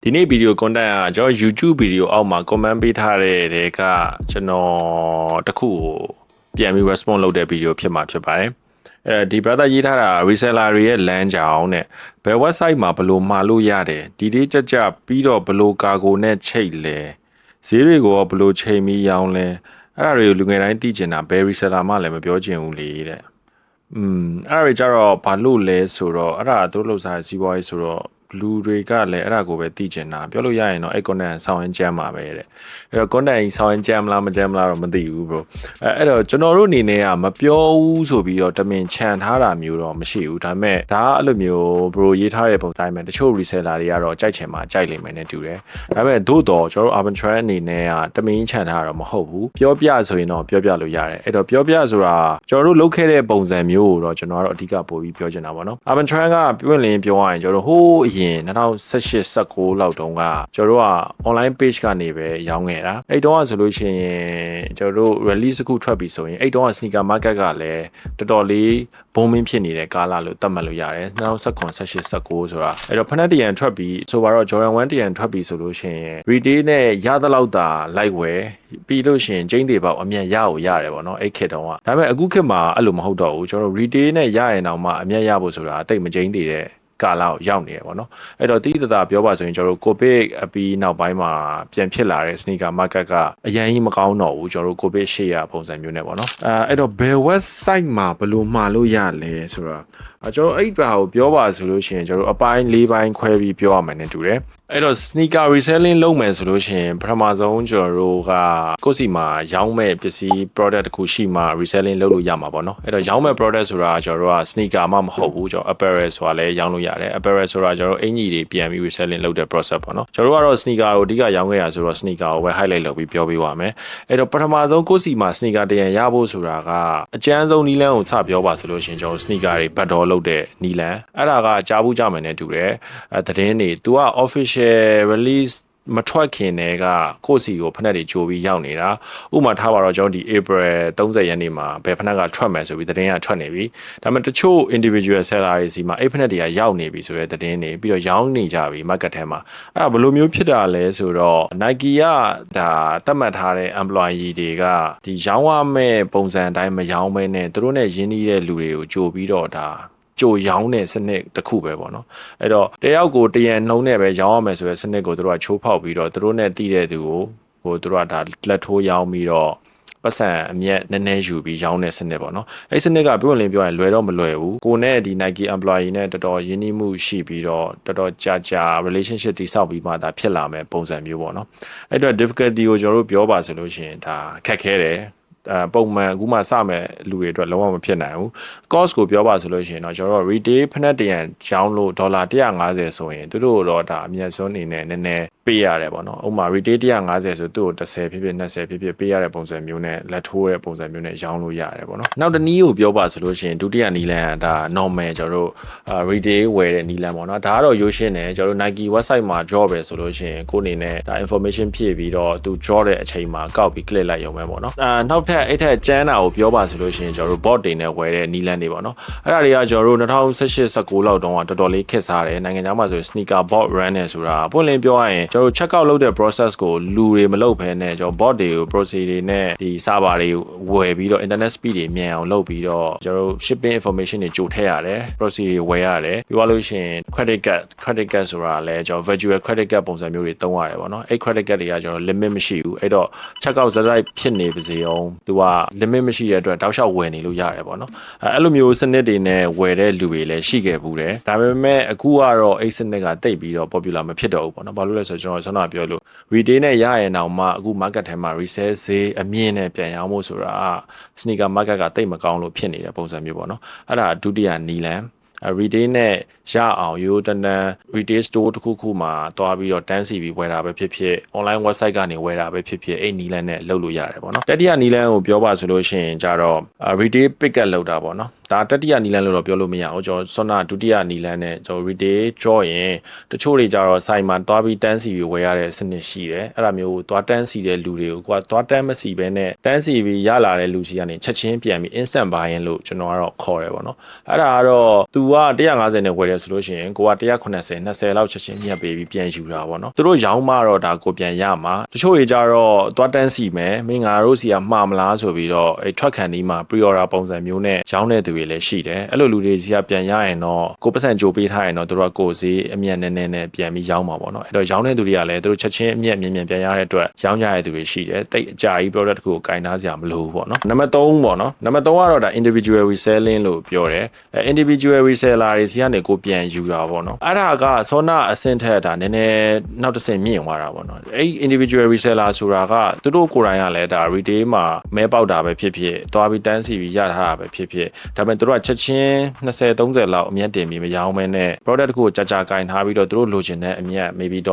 ဒီနေ့ဗီဒီယို content ကကျွန်တော် YouTube ဗီဒီယိုအောက်မှာ comment ပေးထားတဲ့တဲကကျွန်တော်တခုကိုပြန်ပြီး response လုပ်တဲ့ဗီဒီယိုဖြစ်မှာဖြစ်ပါတယ်ဒီ brother ရေးထားတာ reseller တွေရဲ့လမ်းကြောင်းနဲ့ဘယ် website မှာဘယ်လိုမှာလို့ရတယ်ဒီဒီကြကြပြီးတော့ဘယ်လိုကာကိုနဲ့ချိတ်လဲဈေးတွေကိုဘယ်လိုချိန်ပြီးရောင်းလဲအဲ့ဒါတွေကိုလူငယ်တိုင်းသိကျင်တာဘယ် reseller မှလည်းမပြောချင်ဘူးလေတဲ့အဲ့ဒါတွေကြတော့ဘာလို့လဲဆိုတော့အဲ့ဒါတို့လှုပ်ရှားစီးပွားရေးဆိုတော့လူတွေကလည်းအဲ့ဒါကိုပဲသိကျင်တာပြောလို့ရရင်တော့အဲ့ content ဆောင်းရင်ကြမ်းမှာပဲတဲ့အဲ့တော့ content ဆောင်းရင်ကြမ်းမလားမကြမ်းမလားတော့မသိဘူး bro အဲ့တော့ကျွန်တော်တို့အနေနဲ့ကမပြောဘူးဆိုပြီးတော့တမင်ခြံထားတာမျိုးတော့မရှိဘူးဒါပေမဲ့ဒါကအဲ့လိုမျိုး bro ရေးထားတဲ့ပုံတိုင်းမှာတချို့ reseller တွေကတော့ကြိုက်ချင်မှကြိုက်လိမ့်မယ်နဲ့တူတယ်ဒါပေမဲ့သို့တော့ကျွန်တော်တို့ urban trend အနေနဲ့ကတမင်ခြံထားတာတော့မဟုတ်ဘူးပြောပြဆိုရင်တော့ပြောပြလို့ရတယ်အဲ့တော့ပြောပြဆိုတာကျွန်တော်တို့လုပ်ခဲ့တဲ့ပုံစံမျိုးကိုတော့ကျွန်တော်ကတော့အဓိကပို့ပြီးပြောချင်တာပေါ့နော် urban trend ကပြောရင်ပြောရရင်ကျွန်တော်တို့ဟိုးအရင်2018-19လောက်တုန်းကကျွန်တော်တို့က online page ကနေပဲရောင်းခဲ့တာအဲ့တုန်းကဆိုလို့ရှိရင်ကျွန်တော်တို့ release တစ်ခုထွက်ပြီဆိုရင်အဲ့တုန်းက sneaker market ကလည်းတော်တော်လေးဘုံမင်းဖြစ်နေတဲ့ကာလလို့သတ်မှတ်လို့ရတယ်2019-18-19ဆိုတာအဲ့တော့ဖနက်တရံထွက်ပြီဆိုတော့ Jordan 1တရံထွက်ပြီဆိုလို့ရှိရင် retail နဲ့ရသလောက်တာလိုက်ဝယ်ပြီးလို့ရှိရင်ကျင်းတွေပေါက်အမြတ်ရကိုရတယ်ပေါ့နော်အဲ့ခေတ်တုန်းကဒါပေမဲ့အခုခေတ်မှာအဲ့လိုမဟုတ်တော့ဘူးကျွန်တော် retail နဲ့ရရင်တော့မှအမြတ်ရဖို့ဆိုတာအတိတ်မကျင်းသေးတဲ့ကာလကိုရောက်နေရပေါ့နော်အဲ့တော့တိတိတပြောပါဆိုရင်ကျွန်တော်တို့ကိုဗစ်အပြီးနောက်ပိုင်းမှာပြန်ဖြစ်လာတဲ့ sneaker market ကအရင်ကြီးမကောင်းတော့ဘူးကျွန်တော်တို့ကိုဗစ်ရှေ့ရပုံစံမျိုးနဲ့ပေါ့နော်အဲ့တော့ဘယ် website မှာဘယ်လိုမှာလို့ရလဲဆိုတော့ကျွန်တော်အဲ့ဘာကိုပြောပါဆိုလို့ရှိရင်ကျွန်တော်အပိုင်း၄ပိုင်းခွဲပြီးပြောရမယ်နဲ့တူတယ်အဲ့တော့ sneaker reselling လုပ်မယ်ဆိုလို့ရှိရင်ပထမဆုံးကျွန်တော်တို့ကကိုယ့်စီမှာရောင်းမဲ့ပစ္စည်း product တစ်ခုရှိမှ reselling လုပ်လို့ရမှာပေါ့နော်အဲ့တော့ရောင်းမဲ့ product ဆိုတာကျွန်တော်တို့က sneaker မှမဟုတ်ဘူးကျွန်တော် apparel ဆိုတာလည်းရောင်းလို့ရတယ် apparel ဆိုတာကျွန်တော်အင်ကြီးတွေပြန်ပြီး reselling လုပ်တဲ့ process ပေါ့နော်ကျွန်တော်တို့ကတော့ sneaker ကိုအဓိကရောင်းခဲ့ရဆိုတော့ sneaker ကိုပဲ highlight လုပ်ပြီးပြောပေးပါမယ်အဲ့တော့ပထမဆုံးကိုယ့်စီမှာ sneaker တရံရဖို့ဆိုတာကအကျန်းဆုံးနီးလန်းကိုစပြောပါဆိုလို့ရှိရင်ကျွန်တော် sneaker တွေ bad door လုပ်တဲ့နီလန်အဲ့ဒါကကြားဘူးကြမယ်နဲ့တူတယ်သတင်းတွေ तू က official release မထွက်ခင်တည်းကကိုယ့်စီကိုဖက်တွေကြိုပြီးရောက်နေတာဥပမာထားပါတော့ကျွန်တော်ဒီ April 30ရက်နေ့မှာဘယ်ဖက်ကထွက်မယ်ဆိုပြီးသတင်းကထွက်နေပြီဒါပေမဲ့တချို့ individual seller တွေစီမှာအဲ့ဖက်တွေကရောက်နေပြီဆိုတဲ့သတင်းတွေပြီးတော့ရောင်းနေကြပြီ market ထဲမှာအဲ့ဒါဘယ်လိုမျိုးဖြစ်တာလဲဆိုတော့ Nike ကဒါသတ်မှတ်ထားတဲ့ employee တွေကဒီရောင်းရမယ့်ပုံစံအတိုင်းမရောင်းမဲနဲ့သူတို့နဲ့ရင်းနှီးတဲ့လူတွေကိုကြိုပြီးတော့ဒါကြိုရောင်းတဲ့စနစ်တစ်ခုပဲပေါ့နော်အဲ့တော့တယောက်ကိုတရံနှုံးနဲ့ပဲရောင်းရမယ်ဆိုတဲ့စနစ်ကိုတို့ကချိုးဖောက်ပြီးတော့တို့နဲ့တည်တဲ့သူကိုတို့ကဒါလက်ထိုးရောင်းပြီးတော့ပတ်စံအမြတ်နည်းနည်းယူပြီးရောင်းတဲ့စနစ်ပေါ့နော်အဲ့စနစ်ကပြောရင်လွယ်တော့မလွယ်ဘူးကိုနဲ့ဒီ Nike employee နဲ့တော်တော်ရင်းနှီးမှုရှိပြီးတော့တော်တော်ကြာ relationship တိဆောက်ပြီးမှဒါဖြစ်လာမယ်ပုံစံမျိုးပေါ့နော်အဲ့တော့ difficulty ကိုကျွန်တော်တို့ပြောပါဆိုလို့ရှိရင်ဒါခက်ခဲတယ်ပုံမှန်အခုမှစမဲ့လူတွေအတွက်လုံးဝမဖြစ်နိုင်ဘူး cost ကိုပြောပါဆိုလို့ရှိရင်တော့ကျွန်တော်တို့ retail ဖက်နဲ့တရံရောင်းလို့ဒေါ်လာ150ဆိုရင်သူတို့တော့ဒါအမြတ်ဆုံးအနေနဲ့နည်းနည်းပေးရတယ်ပေါ့နော်ဥပမာ retail 150ဆိုသူ့ကို10ဖြစ်ဖြစ်20ဖြစ်ဖြစ်ပေးရတဲ့ပုံစံမျိုးနဲ့လက်ထိုးတဲ့ပုံစံမျိုးနဲ့ရောင်းလို့ရတယ်ပေါ့နော်နောက်တစ်နည်းကိုပြောပါဆိုလို့ရှိရင်ဒုတိယနီလန်ဒါ normal ကျွန်တော်တို့ retail ဝယ်တဲ့နီလန်ပေါ့နော်ဒါကတော့ရိုးရှင်းတယ်ကျွန်တော်တို့ Nike website မှာ draw ပဲဆိုလို့ရှိရင်ကိုအနေနဲ့ဒါ information ဖြည့်ပြီးတော့သူ draw တဲ့အချိန်မှာကောက်ပြီး click လိုက်ရုံပဲပေါ့နော်နောက်ထပ်အဲ့ထက်ကျန်းတာကိုပြောပါဆိုလို့ရှိရင်ကျွန်တော်တို့ bot တွေနဲ့ဝယ်တဲ့နီလန်တွေပေါ့နော်အဲ့ဒါတွေကကျွန်တော်တို့2018-19လောက်တုန်းကတော်တော်လေးခက်စားတယ်နိုင်ငံခြားမှာဆိုရင် sneaker bot run နဲ့ဆိုတာပွင့်လင်းပြောရရင်ကျွန်တော်တို့ check out လုပ်တဲ့ process ကိုလူတွေမလုပ်ဘဲနဲ့ကျွန်တော် bot တွေကို process တွေနဲ့ဒီ server တွေဝယ်ပြီးတော့ internet speed တွေမြန်အောင်လုပ်ပြီးတော့ကျွန်တော်တို့ shipping information တွေကြိုထည့်ရတယ် process တွေဝယ်ရတယ်ပြီးသွားလို့ရှိရင် credit card ဆိုတာလည်းကျွန်တော် virtual credit card ပုံစံမျိုးတွေသုံးရတယ်ပေါ့နော်အဲ့ credit card တွေကကျွန်တော် limit မရှိဘူးအဲ့တော့ check out ဇာတ်လိုက်ဖြစ်နေပါစေအောင်သူက limit မရှိတဲ့အတွက်တောက်လျှောက်ဝယ်နေလို့ရတယ်ပေါ့နော်အဲ့လိုမျိုးစနစ်တွေနဲ့ဝယ်တဲ့လူတွေလည်းရှိခဲ့ဘူးတယ်ဒါပေမဲ့အခုကတော့အဲ့စနစ်ကတိတ်ပြီးတော့ popular မဖြစ်တော့ဘူးပေါ့နော်ဘာလို့လဲဆိုတော့ကျွန်တော်ဆောင်းတာပြောလို့ retail နဲ့ရရင်တော့မှအခု market ထဲမှာ resale ဈေးအမြင့်နဲ့ပြန်ရောင်းဖို့ဆိုတာ sneaker market ကတိတ်မကောင်းလို့ဖြစ်နေတဲ့ပုံစံမျိုးပေါ့နော်အဲ့ဒါဒုတိယနီလန်retail နဲ့ရအောင်ရိုးတန်း retail store တစ်ခုမှာတွားပြီးတော့တန်းစီပြီးဝယ်တာပဲဖြစ်ဖြစ် online website ကနေဝယ်တာပဲဖြစ်ဖြစ်အဲ့နီလန်နဲ့လုပ်လို့ရတယ်ပေါ့နော်တတိယနီလန်ကိုပြောပါဆိုလို့ရှိရင်ကြတော့ retail pick up လုပ်တာပေါ့နော် ဒါတတိယနီလန်းလို့တော့ပြောလို့မရအောင်ကျွန်တော်ဆွမ်းနာဒုတိယနီလန်းနဲ့ကျွန်တော် retail ကြောရင်တချို့တွေကြတော့ဆိုင်မှာတွားပြီးတန်းစီပြီးဝယ်ရတဲ့စနစ်ရှိတယ်အဲ့ဒါမျိုးတွားတန်းစီတဲ့လူတွေကိုကိုကတွားတန်းမစီဘဲနဲ့တန်းစီပြီးရလာတဲ့လူစီကနေချက်ချင်းပြန်ပြီး instant buying လို့ကျွန်တော်ကတော့ခေါ်တယ်ပေါ့နော်အဲ့ဒါကတော့ तू က150နဲ့ဝယ်တယ်ဆိုလို့ရှိရင်ကိုက190 20လောက်ချက်ချင်းမြတ်ပေးပြီးပြန်ယူတာပေါ့နော်သူတို့ရောင်းမှတော့ဒါကိုပြန်ရမှာတချို့တွေကြတော့တွားတန်းစီမယ်မင်းငါတို့စီကမှားမလားဆိုပြီးတော့အဲ့ထွက်ခံဒီမှာ pre-order ပုံစံမျိုးနဲ့ရောင်းတဲ့သူတွေလည်းရှိတယ်အဲ့လိုလူတွေစီကပြန်ရရင်တော့ကိုပတ်စံကြိုပေးထားရင်တော့တို့ကကိုစီအမြတ်နည်းနည်းနဲ့ပြန်ပြီးရောင်းမှာပေါ့နော်အဲ့တော့ရောင်းတဲ့သူတွေကလည်းတို့ချက်ချင်းအမြတ်မြင်ပြန်ရတဲ့အတွက်ရောင်းကြရတဲ့သူတွေရှိတယ်တိတ်အကြာကြီး product တစ်ခုကိုကင်ထားစရာမလိုဘူးပေါ့နော်နံပါတ်3ပေါ့နော်နံပါတ်3ကတော့ဒါ individual reselling လို့ပြောတယ်individual reseller တွေစီကနေကိုပြန်ယူတာပေါ့နော်အဲ့ဒါကဆောနာအဆင့်ထက်ဒါနည်းနည်းနောက်တစ်ဆင့်မြင့်သွားတာပေါ့နော်အဲ့ individual reseller ဆိုတာကသူတို့ကိုယ်တိုင်ကလည်းဒါ retail မှာမဲပေါက်တာပဲဖြစ်ဖြစ်သွားပြီးတန်းစီပြီးရထားတာပဲဖြစ်ဖြစ်ဒါပေမဲ့သူတို့ကချက်ချင်း20 30လောက်အမြတ်တင်ပြီးမရောင်းမဲနဲ့ product တစ်ခုကိုကြာကင်ထားပြီးတော့သူတို့လိုချင်တဲ့အမြတ် maybe $50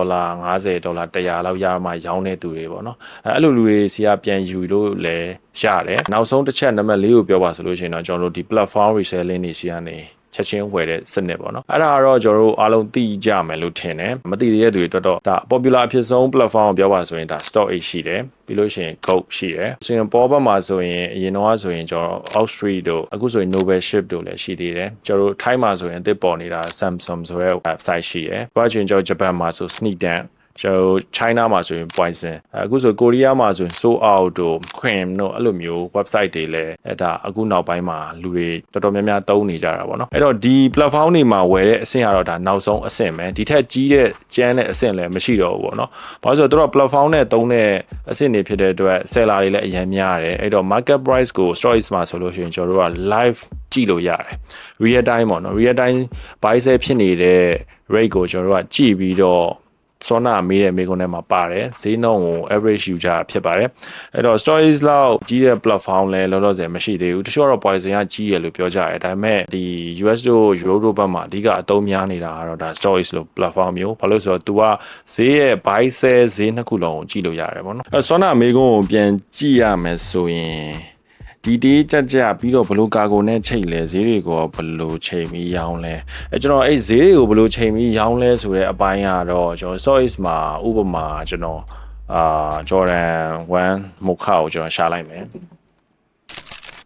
$100လောက်ရမှရောင်းတဲ့သူတွေပေါ့နော်အဲ့လိုလူတွေစီကပြန်ယူလို့လည်းရတယ်နောက်ဆုံးတစ်ချက်နံပါတ်4ကိုပြောပါဆိုလို့ရှိရင်တော့ကျွန်တော်တို့ဒီ platform reselling တွေစီကနေချက်ချင်းဝယ်တဲ့စနစ်ပေါ့နော်အဲ့ဒါကတော့ကျွန်တော်တို့အားလုံးသိကြမယ်လို့ထင်တယ်မသိသေးတဲ့သူတွေတော့ဒါ popular အဖြစ်ဆုံး platform ကိုပြောပါဆိုရင်ဒါ Stock X ရှိတယ်ပြီးလို့ရှိရင် Go ရှိတယ်ဆိုရင်ပေါ်ဘက်မှာဆိုရင်အရင်တော့ဆိုရင်ကျွန်တော် Outstreet တို့အခုဆိုရင် Noble Ship တို့လည်းရှိသေးတယ်ကျွန်တော်တို့ Thai မှာဆိုရင်အသစ်ပေါ်နေတာ Samsung ဆိုတဲ့ website ရှိတယ်ဘာချင်ကျွန်တော် Japan မှာဆို Sneakdanကျွန်တော် China မှာဆိုရင် Poison အခုဆို Korea မှာဆိုရင် Sold Out တို့ Cream တို့အဲ့လိုမျိုး website တွေလည်းအဲ့ဒါအခုနောက်ပိုင်းမှာလူတွေတော်တော်များများသုံးနေကြတာပေါ့နော်အဲ့တော့ဒီ platform တွေမှာဝယ်တဲ့အဆင့်ကတော့ဒါနောက်ဆုံးအဆင့်ပဲဒီထက်ကြီးတဲ့ကျန်းတဲ့အဆင့်လည်းမရှိတော့ဘူးပေါ့နော်ဘာလို့ဆိုတော့သူတို့ platform နဲ့သုံးတဲ့အဆင့်တွေဖြစ်တဲ့အတွက် seller တွေလည်းအများများတယ်အဲ့တော့ market price ကို stories မှာဆိုလို့ရှိရင်ကျွန်တော်တို့က live ကြည့်လို့ရတယ် real time ပေါ့နော် real time buy sell ဖြစ်နေတဲ့ rate ကိုကျွန်တော်တို့ကကြည့်ပြီးတော့စောနာမေးတဲ့မိကုန်းထဲမှာပါတယ်ဈေးနှုန်းကို average user ဖြစ်ပါတယ်အဲ့တော့ stories လောက်ကြီးတဲ့ platform လဲလောလောဆယ်မရှိသေးဘူးတချို့တော့ poison ကကြီးရလို့ပြောကြတယ်ဒါပေမဲ့ဒီ US တို့ Euro တို့ဘက်မှာအဓိကအသုံးများနေတာကတော့ဒါ stories လို့ platform မျိုးဘာလို့ဆိုတော့ तू ကဈေးရဲ့ buy sell ဈေးနှစ်ခုလုံးကိုကြည့်လို့ရတယ်ပေါ့နော်အဲ့စောနာမေးကုန်းကိုပြန်ကြည့်ရမယ်ဆိုရင်ဒီတေးကြပြီးတော့ဘလို့ကာကိုနဲ့ချိန်လဲဈေးတွေကိုဘလို့ချိန်ပြီးရောင်းလဲကျွန်တော်အဲ့ဈေးတွေကိုဘလို့ချိန်ပြီးရောင်းလဲဆိုတဲ့အပိုင်းကတော့ကျွန်တော် Sois မှာဥပမာကျွန်တော်Jordan 1 Mocha ကိုကျွန်တော်ရှာလိုက်မယ်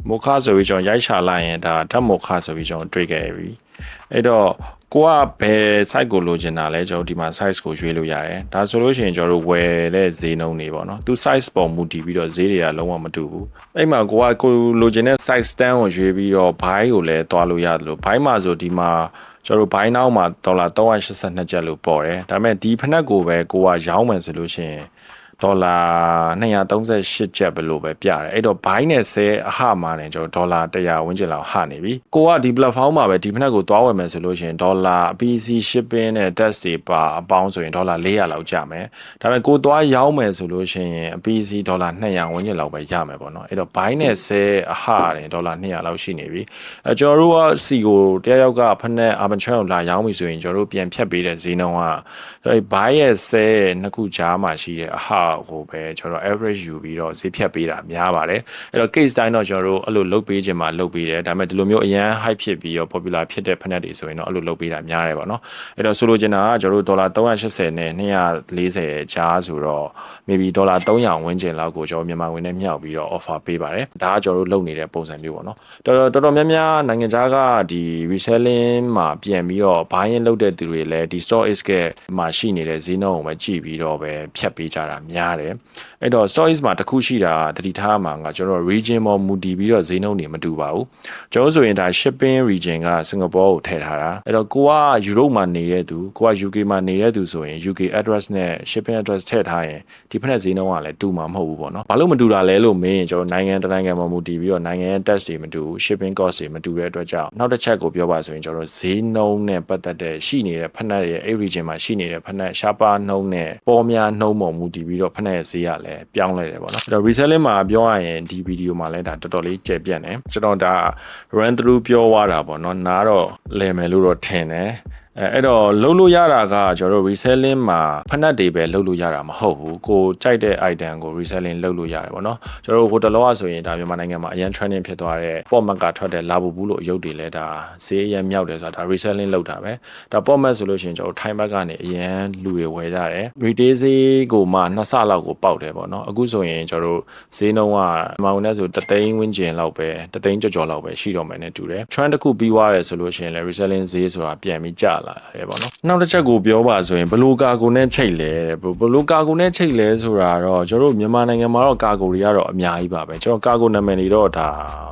Mocha ဆိုပြီးကျွန်တော်ရိုက်ရှာလိုက်ရင်ဒါဓာတ် Mocha ဆိုပြီးကျွန်တော်တွေ့ခဲ့ပြီအဲ့တော့ကိုကဘယ် site ကိုလိုချင်တာလဲကျွန်တော်ဒီမှာ size ကိုရွေးလို့ရတယ်ဒါဆိုလို့ရှိရင်ကျွန်တော်တို့ဝယ်တဲ့ဈေးနှုန်းတွေပေါ့နော်သူ size ပေါ်မူတည်ပြီးတော့ဈေးတွေကလုံးဝမတူဘူးအဲ့မှာကိုလိုချင်တဲ့ size stand ကိုရွေးပြီးတော့ buy ကိုလည်းတွားလို့ရတယ်လို့ buy မှာဆိုဒီမှာကျွန်တော်တို့ buy now မှာ$382ကျပ်လို့ပေါ်တယ်ဒါပေမဲ့ဒီဖနက်ကိုပဲကိုကရောင်းမယ်ဆိုလို့ရှိရင်$238ကျပ်ပဲလို့ပဲပြတယ်အဲ့တော့ buy နဲ့ sell အဟမှာနေကျွန်တော်$100ဝန်းကျင်လောက်ဟနေပြီကိုကဒီ platform မှာပဲဒီဖက်ကိုသွားဝယ်မယ်ဆိုလို့ရှိရင်$PC shipping နဲ့ tax တွေပါအပေါင်းဆိုရင်$400လောက်ကျမယ်ဒါပေမဲ့ကိုသွားရောင်းမယ်ဆိုလို့ရှိရင် PC $200ဝန်းကျင်လောက်ပဲရမယ်ပေါ့နော်အဲ့တော့ buy နဲ့ sell အဟနေ$200လောက်ရှိနေပြီကျွန်တော်တို့ကစီကိုတယောက်ကဖက်နဲ့ arbitrage ကိုလာရောင်းပြီဆိုရင်ကျွန်တော်တို့ပြန်ဖြတ်ပေးတဲ့ဈေးနှုန်းကအဲ့ buy နဲ့ sell နှစ်ခုကြားမှာရှိတဲ့အဟကိုပဲကျွန်တော် average ယူပြီးတော့ဈေးဖြတ်ပေးတာများပါတယ်အဲ့တော့ case တိုင်းတော့ကျွန်တော်တို့အဲ့လိုလုပ်ပေးခြင်းမှာလုပ်ပေးတယ်ဒါပေမဲ့ဒီလိုမျိုးအရန် hype ဖြစ်ပြီးတော့ popular ဖြစ်တဲ့ဖက်နက်တွေဆိုရင်တော့အဲ့လိုလုပ်ပေးတာများတယ်ပေါ့နော်အဲ့တော့ဆိုလိုချင်တာကကျွန်တော်တို့$380နဲ့240ကြားဆိုတော့ maybe $300ဝန်းကျင်လောက်ကိုကျွန်တော်မြန်မာငွေနဲ့မြှောက်ပြီးတော့ offer ပေးပါတယ်ဒါကကျွန်တော်တို့လုပ်နေတဲ့ပုံစံမျိုးပေါ့နော်တော်တော်များများနိုင်ငံခြားကဒီ reselling မှာပြန်ပြီးတော့ buying လုပ်တဲ့သူတွေလည်းဒီ store is ကမှာရှိနေတဲ့ဈေးနှုန်းကိုပဲကြည့်ပြီးတော့ပဲဖြတ်ပေးကြတာများတယ်အဲ့တော့ stories မှာတစ်ခုရှိတာတတိထားမှာကကျွန်တော် region ပေါ်မူတည်ပြီးတော့ဈေးနှုန်းတွေမတူပါဘူးကျွန်တော်ဆိုရင်ဒါ shipping region ကစင်ကာပူကိုထည့်ထားတာအဲ့တော့ကိုက Europe မှာနေတဲ့သူကိုက UK မှာနေတဲ့သူဆိုရင် UK address နဲ့ shipping address ထည့်ထားရင်ဒီဖက်နဲ့ဈေးနှုန်းကလည်းတူမှာမဟုတ်ဘူးပေါ့နော်ဘာလို့မတူတာလဲလို့မေးရင်ကျွန်တော်နိုင်ငံတနိုင်ငံမှာမူတည်ပြီးတော့နိုင်ငံရဲ့ tax တွေမတူဘူး shipping cost တွေမတူတဲ့အတွက်ကြောင့်နောက်တစ်ချက်ကိုပြောပါဆိုရင်ကျွန်တော်ဈေးနှုန်းနဲ့ပတ်သက်တဲ့ရှိနေတဲ့ဖက်နဲ့ရဲ့ region မှာရှိနေတဲ့ဖက်နဲ့ရှားပါနှုန်းနဲ့ပေါ်များနှုန်းပေါ်မူတည်ပြီးတော့ဖက်နဲ့ဈေးကလည်းပြောင်းလဲတယ်ပေါ့နော်အဲ့တော့ reselling မှာပြောရရင်ဒီဗီဒီယိုမှာလည်းဒါတော်တော်လေးကျယ်ပြန့်တယ်ကျွန်တော်ဒါ run through ပြောသွားတာပေါ့နော်နားတော့လည်မယ်လို့တော့ထင်တယ် အဲ့တော့လှုပ်လို့ရတာကကျွန်တော်တို့ reselling မှာဖက်နက်တွေပဲလှုပ်လို့ရတာမဟုတ်ဘူးကိုကြိုက်တဲ့ item ကို reselling လှုပ်လို့ရတယ်ပေါ့နော်ကျွန်တော်တို့ဟိုတလောဆိုရင်ဒါမြန်မာနိုင်ငံမှာအရန် trending ဖြစ်သွားတဲ့ pop mark ကထွက်တဲ့လာဘူးဘူးလို့အယုတ်တွေလဲဒါဈေးအရန်မြောက်တယ်ဆိုတာဒါ reselling လုပ်တာပဲဒါ pop mark ဆိုလို့ရှိရင်ကျွန်တော်ထိုင်းဘက်ကနေအရန်လူတွေဝယ်ကြတယ် retail ဈေးကိုမှ2ဆလောက်ကိုပေါက်တယ်ပေါ့နော်အခုဆိုရင်ကျွန်တော်တို့ဈေးနှုန်းကမောင်နဲ့ဆို3သိန်းဝန်းကျင်လောက်ပဲ3သိန်းကျော်လောက်ပဲရှိတော့မယ်နဲ့တူတယ် trend တစ်ခုပြီးသွားတယ်ဆိုလို့ရှိရင်လဲ reselling ဈေးဆိုတာပြန်ပြီးကျလာတယ်ပေါ့နော်နောက်တစ်ချက်ကိုပြောပါဆိုရင်ဘလိုကာကိုနဲ့ချိတ်လဲဘလိုကာကိုနဲ့ချိတ်လဲဆိုတာတော့ကျွန်တော်တို့မြန်မာနိုင်ငံမှာတော့ကာကိုတွေကတော့အများကြီးပါပဲကျွန်တော်ကာကိုနာမည်တွေတော့ဒါ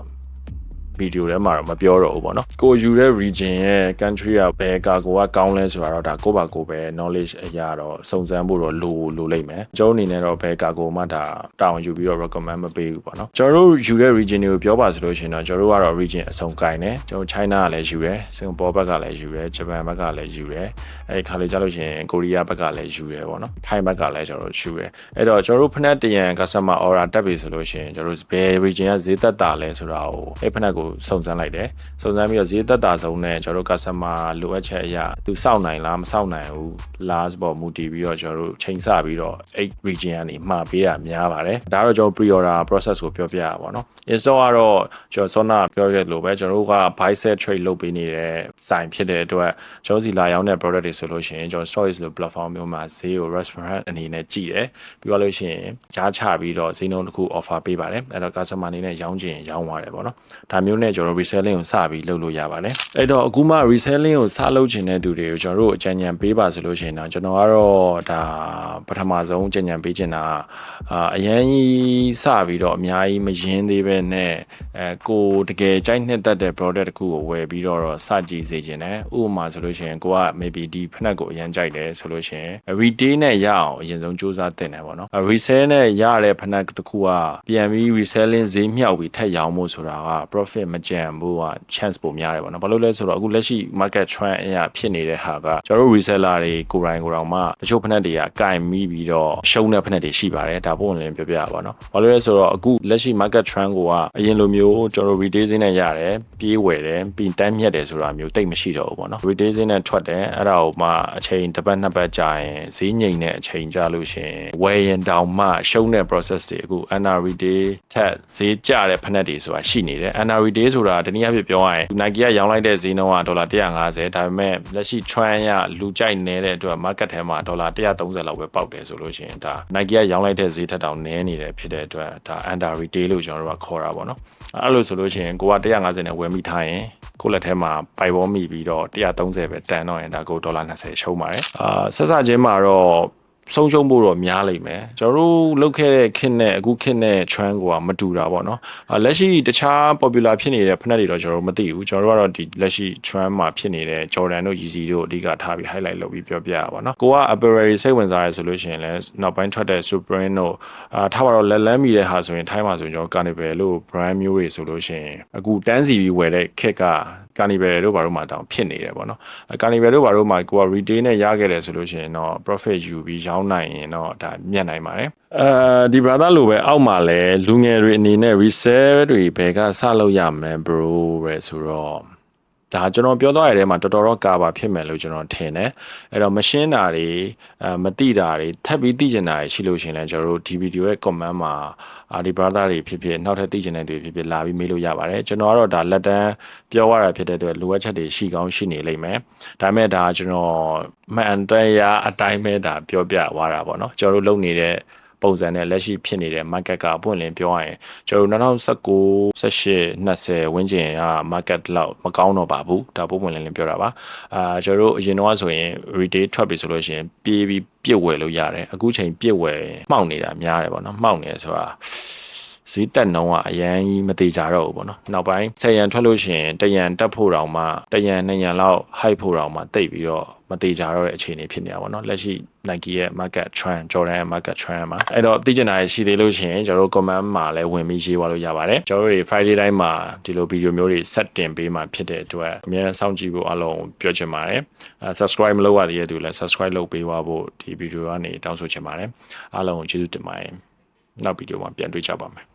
ဗီဒီယိုထဲမှာတော့မပြောတော့ဘူးပေါ့နော်ကိုယူတဲ့ region ရဲ့ country ကဘယ်ကာကိုကကောင်းလဲဆိုတာတော့ဒါကိုပါကိုပဲ knowledge အရာတော့စုံစမ်းဖို့တော့လိုလိမ့်မယ်ကျွန်တော်အနေနဲ့တော့ဘယ်ကာကိုမှဒါတောင်းယူပြီးတော့ recommend မပေးဘူးပေါ့နော်ကျွန်တော်တို့ယူတဲ့ region တွေကိုပြောပါဆိုလို့ရှိရင်တော့ကျွန်တော်တို့ကတော့ region အစုံကိုင်တယ်ကျွန်တော် China ကလည်းယူတယ်စင်ကာပူဘက်ကလည်းယူတယ်ဂျပန်ဘက်ကလည်းယူတယ်အဲဒီခါလေးကြလို့ရှိရင်ကိုရီးယားဘက်ကလည်းယူတယ်ပေါ့နော်ထိုင်းဘက်ကလည်းကျွန်တော်တို့ယူတယ်အဲ့တော့ကျွန်တော်တို့ဖက်နက်တရန် customer order တက်ပြီဆိုလို့ရှိရင်ကျွန်တော်တို့ဘယ် region ကဈေးသက်တာလဲဆိုတာကိုအဲ့ဖက်နက်ကိုစုံစမ်းလိုက်တယ်စုံစမ်းပြီးတော့ဈေးသက်တာဆုံးနဲ့ကျွန်တော်တို့ customer လိုအပ်ချက်အရာသူစောင့်နိုင်လားမစောင့်နိုင်ဘူးလားဆိုတော့မူတည်ပြီးတော့ကျွန်တော်တို့ချိန်ဆပြီးတော့အဲ့ region ကနေမှာပေးတာများပါတယ်ဒါတော့ကျွန်တော် pre order process ကိုပြောပြရပါတော့ install ကတော့ကျွန်တော်စောနာပြောခဲ့လို့ပဲကျွန်တော်တို့က buy sell trade လုပ်ပေးနေတဲ့စိုင်ဖြစ်တဲ့အတွက်ကျွန်တော်စီလာရောင်းတဲ့ product တွေဆိုလို့ရှိရင်ကျွန်တော် storage လို့ platform မျိုးမှာဈေးကို restaurant အနေနဲ့ကြည့်တယ်ပြီးတော့လို့ရှိရင်ကြားချပြီးတော့ဈေးနှုန်းတစ်ခု offer ပေးပါတယ်အဲ့တော့ customer အနေနဲ့ရောင်းချင်ရောင်းသွားတယ်ပေါ့နော်ဒါမျိုးနဲ့ကျွန်တော် reselling ကိုစပြီးလုပ်လို့ရပါတယ်အဲ့တော့အခုမှ reselling ကိုစလုပ်ချင်တဲ့သူတွေကိုကျွန်တော်တို့အကြံဉာဏ်ပေးပါဆိုလို့ရှိရင်တော့ကျွန်တော်ကတော့ဒါပထမဆုံးအကြံဉာဏ်ပေးချင်တာအရင်ကြီးစပြီးတော့အများကြီးမရင်းသေးပဲနဲ့ကိုတကယ်ကြိုက်နှစ်သက်တဲ့ product တစ်ခုကိုဝယ်ပြီးတော့စကြည့်စေချင်တယ်ဥပမာဆိုလို့ရှိရင်ကိုက maybe ဒီဖက်နက်ကိုအရင်ကြိုက်တယ်ဆိုလို့ရှိရင် retail နဲ့ရအောင်အရင်ဆုံးစူးစမ်းသင့်တယ်ပေါ့နော် resell နဲ့ရတဲ့ဖက်နက်တစ်ခုကပြန်ပြီး reselling ဈေးမြောက်ပြီးထက်ရောင်းဖို့ဆိုတာက profit မကြံဘူးက chance ပိုများတယ်ပေါ့နော်ဘာလို့လဲဆိုတော့အခုလက်ရှိ market trend အရာဖြစ်နေတဲ့ဟာကကျွန်တော်တို့ reseller တွေကိုယ်တိုင်မှတချို့ဖက်နက်တွေကကင်မိပြီးတော့ရှုံးတဲ့ဖက်နက်တွေရှိပါတယ်ဒါပုံလည်းပြောပြရပါတော့ဘာလို့လဲဆိုတော့အခုလက်ရှိ market trend ကအရင်လိုမျိုးကျွန်တော် retail ဈေးနဲ့ရတယ်ပြေးဝယ်တယ်ပြီးတန်းမြတ်တယ်ဆိုတာမျိုးတိတ်မရှိတော့ဘူးပေါ့နော် retail ဈေးနဲ့ထွက်တယ်အဲ့ဒါကိုမှအချိန်တစ်ပတ်နှစ်ပတ်ကြာရင်ဈေးငိမ်တဲ့အချိန်ကြာလို့ရှိရင်ဝယ်ရင်တောင်မှရှုံးတဲ့ process တွေအခု NR retail ထက်ဈေးကျတဲ့ဖက်နက်တွေဆိုတာရှိနေတယ် NR retail ဆိုတာတနည်းအားဖြင့်ပြောရရင် Nike ကရောင်းလိုက်တဲ့ဈေးနှုန်းက$150ဒါပေမဲ့လက်ရှိ trend ရလူကြိုက်နေတဲ့အတွက် market ထဲမှာ$130လောက်ပဲပေါက်တယ်ဆိုလို့ရှိရင်ဒါ Nike ကရောင်းလိုက်တဲ့ဈေးထက်တောင်နည်းနေတယ်ဖြစ်တဲ့အတွက်ဒါ under retail လို့ကျွန်တော်တို့ကခေါ်တာပေါ့နော်အဲ့လိုဆိုလို့ရှိရင်ကိုက150နဲ့ဝယ်မိထားရင်ကိုလက်ထဲမှာပိုက်ပေါ်မိပြီးတော့130ပဲတန်တော့ရင်ဒါကို$20ရှုံးပါတယ်ဆက်စချင်းမှာတော့ဆုံးရှုံးဖို့တော့များလိမ့်မယ်ကျွန်တော်တို့လုပ်ခဲ့တဲ့ခစ်နဲ့အခုခစ်နဲ့ trend ကမတူတာပေါ့နော်လက်ရှိတခြား popular ဖြစ်နေတဲ့ဖက်နက်တွေတော့ကျွန်တော်တို့မသိဘူးကျွန်တော်တို့ကတော့ဒီလက်ရှိ trend မှာဖြစ်နေတဲ့ Jordan တို့ Yeezy တို့အဓိကထားပြီး highlight လုပ်ပြီးပြောပြရပါတော့ကိုက apparel စိတ်ဝင်စားရဲဆိုလို့ရှိရင်လည်းနောက်ပိုင်းထွက်တဲ့ Supreme တို့ထားပါတော့လက်လန်းမီတဲ့ဟာဆိုရင်ထိုင်းမှာဆိုရင်ကျွန်တော် Carnival လို့ brand မျိုးတွေဆိုလို့ရှိရင်အခုတန်းစီပြီးဝယ်တဲ့ခစ်ကCarnival တို့ဘာလို့မှတောင်ဖြစ်နေတယ်ပေါ့နော် Carnival တို့ဘာလို့မှကိုက retail နဲ့ရခဲ့တယ်ဆိုလို့ရှိရင်တော့ profit ယူပြီးရောင်းနိုင်ရင်တော့ဒါမြတ်နိုင်ပါတယ်ဒီ brother လိုပဲအောက်မှာလဲလူငယ်တွေအနေနဲ့ resell တွေဘယ်ကစလုပ်ရမလဲ bro ပဲဆိုတော့ဒါကျွန်တော်ပြောသွားရတဲ့မှာတော်တော်ကာပါဖြစ်မယ်လို့ကျွန်တော်ထင်တယ်အဲ့တော့မရှင်းတာတွေမတိတာတွေထပ်ပြီးသိကျင်တာတွေရှိလို့ရှင်လဲကျွန်တော်တို့ဒီဗီဒီယိုရဲ့ comment မှာဒီ brother တွေဖြစ်ဖြစ်နောက်ထပ်သိကျင်တဲ့တွေဖြစ်ဖြစ်လာပြီးမေးလို့ရပါတယ်ကျွန်တော်ကတော့ဒါလက်တန်းပြောရတာဖြစ်တဲ့အတွက်လိုအပ်ချက်တွေရှိကောင်းရှိနေလိမ့်မယ်ဒါပေမဲ့ဒါကျွန်တော်မှန်တရားအတိုင်းပဲဒါပြောပြသွားတာပေါ့နော်ကျွန်တော်တို့လုပ်နေတဲ့ပုံစံနဲ့လက်ရှိဖြစ်နေတဲ့ market ကအပွင့်လင်းပြောရရင်ကျွန်တော်2019 18 20ဝန်းကျင်က market လောက်မကောင်းတော့ပါဘူးဒါပုံပွင့်လင်းပြောတာပါကျွန်တော်တို့အရင်တော့ဆိုရင် retail ထွက်ပြီဆိုလို့ရှိရင်ပြေးပြီးပြစ်ဝယ်လို့ရတယ်အခုချိန်ပြစ်ဝယ်မှောက်နေတာများတယ်ပေါ့နော်မှောက်နေဆိုတာဈေးတက်နှုန်းကအရန်ကြီးမသေးကြတော့ဘူးပေါ့နော်နောက်ပိုင်း10ရန်ထွက်လို့ရှိရင်1ရန်တက်ဖို့တောင်မှ1ရန်2ရန်လောက် high ဖို့တောင်မှတိတ်ပြီးတော့မသေးကြတော့တဲ့အခြေအနေဖြစ်နေတာပေါ့နော်လက်ရှိ Nike ရဲ့ market trend Jordan ရဲ့ market trend မှာအဲ့တော့သိချင်တာရှိသေးလို့ရှိရင်ကျွန်တော်တို့ comment မှာလည်းဝင်ပြီးရေးသွားလို့ရပါတယ်ကျွန်တော်တို့ Friday တိုင်းမှာဒီလိုဗီဒီယိုမျိုးတွေ set တင်ပေးမှာဖြစ်တဲ့အတွက်အများကြီးစောင့်ကြည့်ဖို့အားလုံးပြောချင်ပါတယ်subscribe မလုပ်ရသေးတဲ့သူလည်း subscribe လုပ်ပေးသွားဖို့ဒီဗီဒီယိုကနေတောင်းဆိုချင်ပါတယ်အားလုံးကိုကျေးဇူးတင်ပါတယ်နောက်ဗီဒီယိုမှာပြန်တွေ့ကြပါမယ်